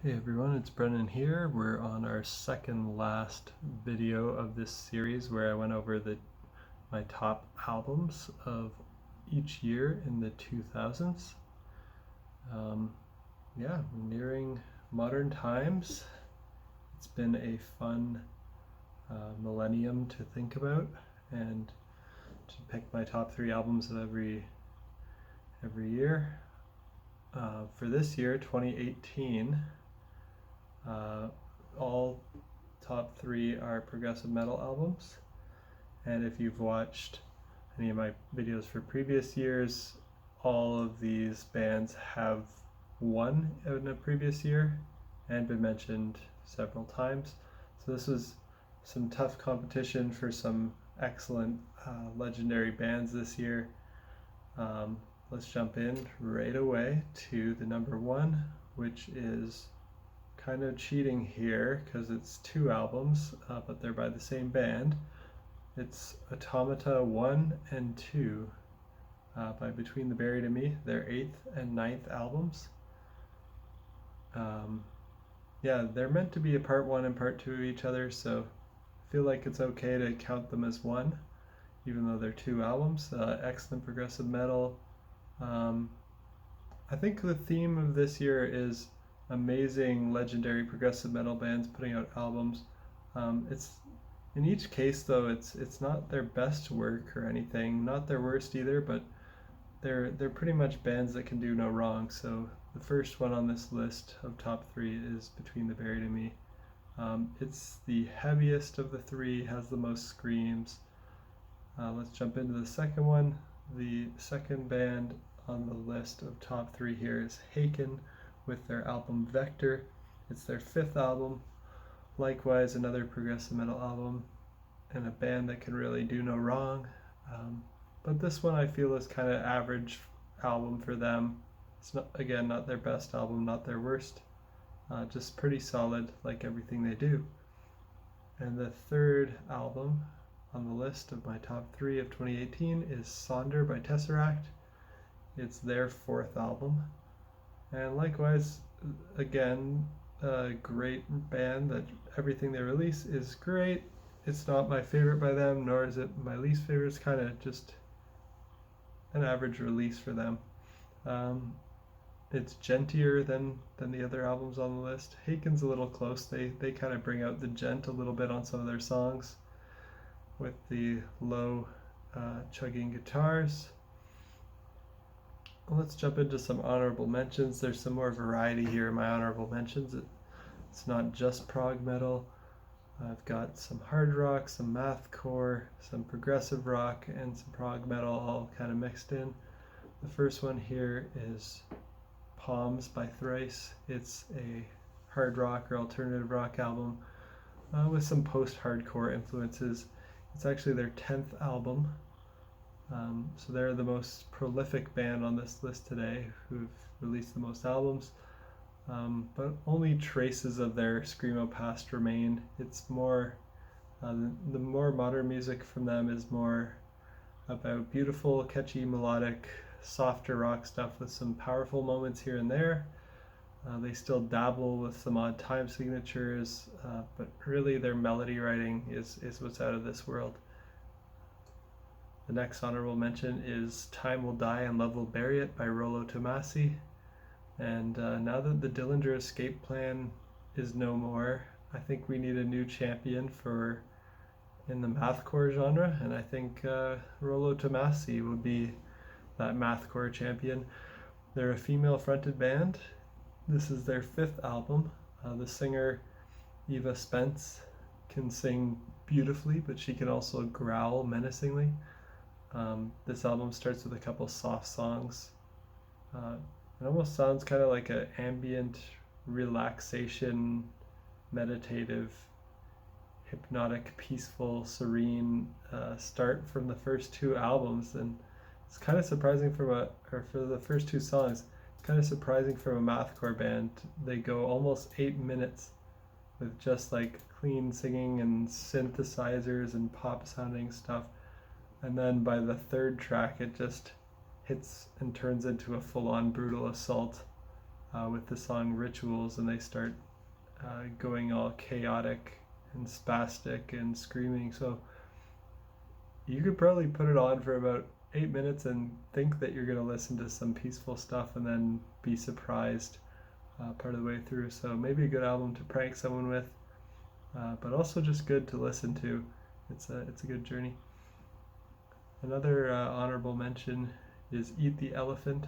Hey everyone, it's Brennan here. We're on our second last video of this series where I went over my top albums of each year in the 2000s. Yeah, nearing modern times. It's been a fun millennium to think about and to pick my top 3 albums of every year. For this year, 2018, all top 3 are progressive metal albums, and if you've watched any of my videos for previous years, all of these bands have won in a previous year and been mentioned several times. So this was some tough competition for some excellent legendary bands this year. Let's jump in right away to the number 1, which is kind of cheating here because it's 2 albums, but they're by the same band. It's Automata 1 and 2 by Between the Buried and Me, their 8th and 9th albums. Yeah, they're meant to be a part 1 and part 2 of each other, so I feel like it's okay to count them as one, even though they're 2 albums. Excellent progressive metal. I think the theme of this year is amazing legendary progressive metal bands putting out albums. It's in each case though, it's not their best work or anything, not their worst either, but they're pretty much bands that can do no wrong. So the first one on this list of top 3 is Between the Buried and Me. It's the heaviest of the 3, has the most screams. Let's jump into the second one. The second band on the list of top 3 here is Haken with their album Vector. It's their 5th album, likewise another progressive metal album and a band that can really do no wrong. But this one I feel is kind of average album for them. It's not, again, not their best album, not their worst, just pretty solid like everything they do. And the third album on the list of my top 3 of 2018 is Sonder by Tesseract. It's their 4th album. And likewise, again, a great band that everything they release is great. It's not my favorite by them, nor is it my least favorite. It's kind of just an average release for them. It's gentier than the other albums on the list. Haken's a little close. They kind of bring out the gent a little bit on some of their songs with the low chugging guitars. Let's jump into some honorable mentions. There's some more variety here in my honorable mentions. It's not just prog metal. I've got some hard rock, some mathcore, some progressive rock, and some prog metal all kind of mixed in. The first one here is Palms by Thrice. It's a hard rock or alternative rock album with some post-hardcore influences. It's actually their 10th album. So they're the most prolific band on this list today who've released the most albums, but only traces of their screamo past remain. It's more, the more modern music from them is more about beautiful, catchy, melodic, softer rock stuff with some powerful moments here and there. They still dabble with some odd time signatures, but really their melody writing is what's out of this world. The next honorable mention is Time Will Die and Love Will Bury It by Rollo Tomasi. And now that the Dillinger Escape Plan is no more, I think we need a new champion in the mathcore genre, and I think Rollo Tomasi would be that mathcore champion. They're a female-fronted band. This is their 5th album. The singer, Eva Spence, can sing beautifully, but she can also growl menacingly. This album starts with a couple soft songs. It almost sounds kind of like an ambient, relaxation, meditative, hypnotic, peaceful, serene start from the first 2 albums, and it's kind of surprising for the first 2 songs. It's kind of surprising from a mathcore band. They go almost 8 minutes with just like clean singing and synthesizers and pop sounding stuff. And then by the 3rd track, it just hits and turns into a full-on brutal assault with the song Rituals, and they start going all chaotic and spastic and screaming. So you could probably put it on for about 8 minutes and think that you're going to listen to some peaceful stuff and then be surprised part of the way through. So maybe a good album to prank someone with, but also just good to listen to. It's a good journey. Another honorable mention is Eat the Elephant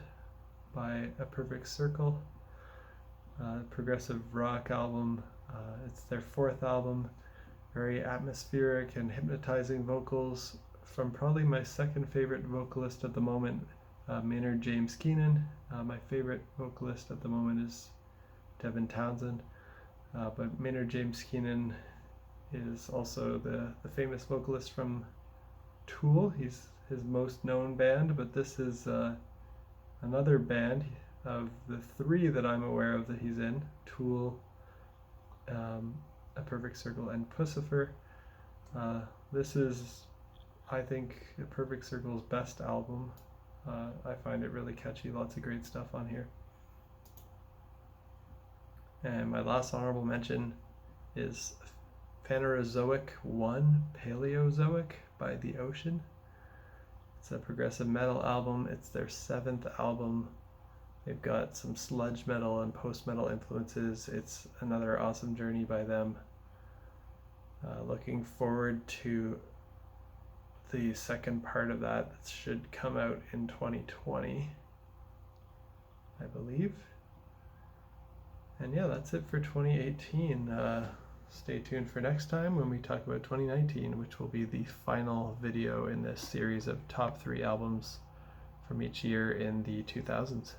by A Perfect Circle, progressive rock album. It's their 4th album, very atmospheric and hypnotizing vocals from probably my 2nd favorite vocalist at the moment, Maynard James Keenan. My favorite vocalist at the moment is Devin Townsend, but Maynard James Keenan is also the famous vocalist from Tool. He's his most known band, but this is another band of the 3 that I'm aware of that he's in: Tool, A Perfect Circle, and Pussifer. This is, I think, A Perfect Circle's best album. I find it really catchy, lots of great stuff on here. And my last honorable mention is Phanerozoic 1 Paleozoic by The Ocean. It's a progressive metal album. It's their 7th album. They've got some sludge metal and post-metal influences. It's another awesome journey by them. Looking forward to the second part of that. That should come out in 2020, I believe. And yeah, that's it for 2018. Stay tuned for next time when we talk about 2019, which will be the final video in this series of top 3 albums from each year in the 2000s.